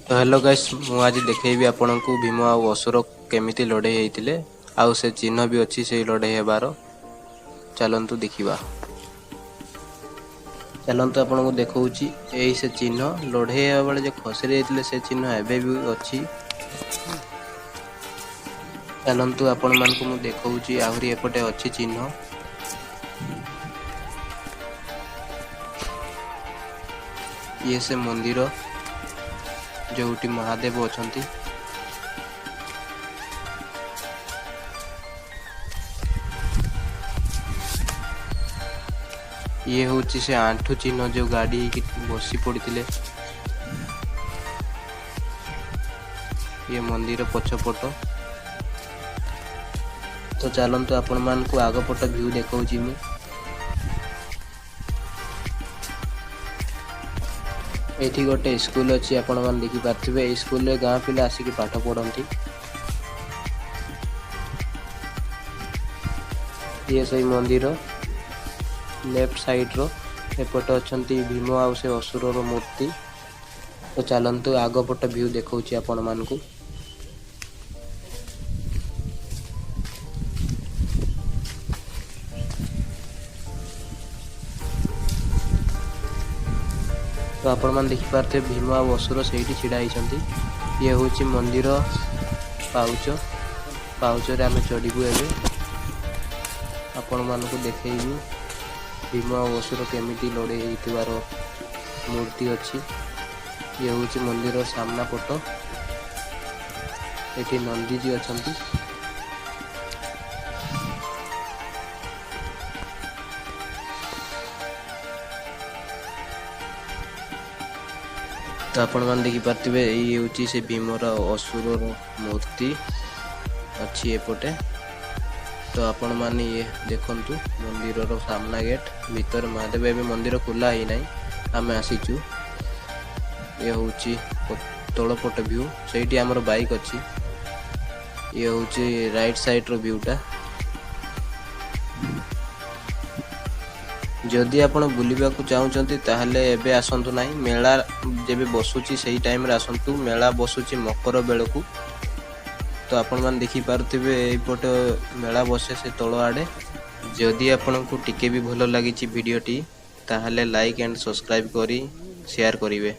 तो hello guys मु आज देखैबी आपनकु भीम आ असुर केमिति लड़ाई हेतिले आउ से चिन्ह भी अछि से लड़ाई हेबार चलंतु देखिबा। चलंतु आपनकु देखौची एही से चिन्ह लड़ाई हेबा बेले जे खसरे हेतिले से चिन्ह एबे भी अछि। चलंतु आपण मानकु मु देखौची आहुरी एपटे अछि चिन्ह। ये से मंदिर जोटी महादेव अछंती। ये होची से आंठू चिन्ह जो गाड़ी की बसी पड़िथिले। ये मंदिर पछपट। तो चलंतु आपण मानकु आग पट व्यू देखौची मु। एठी गोटे स्कूल अछि आपण मान देखि पाथिबे। ए स्कूल रे गां पिला आसी के पाठ पढंती। ये सही मंदिर लेफ्ट साइड रो एपट अछंती भीम आउ से असुर रो मूर्ति। तो चलंतु आग पट व्यू देखौची आपण मानकु। तो आपण मान देखि पारथे भीम आ असुर सेठी छिड़ा हिचंती। ये होची मंदिर पाउच पाउच रे आमे चढ़ीबू एबे आपण मान को देखैबू भीम आ असुर केमिति लड़े हेतिबार मूर्ति अछि। ये होची मंदिर सामना पट। एठी नंदी जी अछंती। तो आपण मान देखि पारथिबे एई होची से भीमर असुरर मूर्ति अछि एपटे। तो आपण मान ये देखंतु मंदिर रो सामना गेट भीतर महादेव एबे मंदिर खुला ही नाही आमे आसीचु। ये होची तळ पट व्यू सेठी हमर बाइक अछि। ये होची राइट साइड रो व्यूटा। जदि आपण बुलिबा को चाहुचंती ताहले एबे आसंतु नाही मेला जेबे बसुची सही टाइम रे आसंतु। मेला बसुची मकर बेलकु। तो आपण मान देखि पारथिबे एपट मेला बसे से तळ आडे। जदि आपनकु टिके भी भलो लागिची वीडियोटी ताहले लाइक एंड सब्सक्राइब करी शेयर करिवे।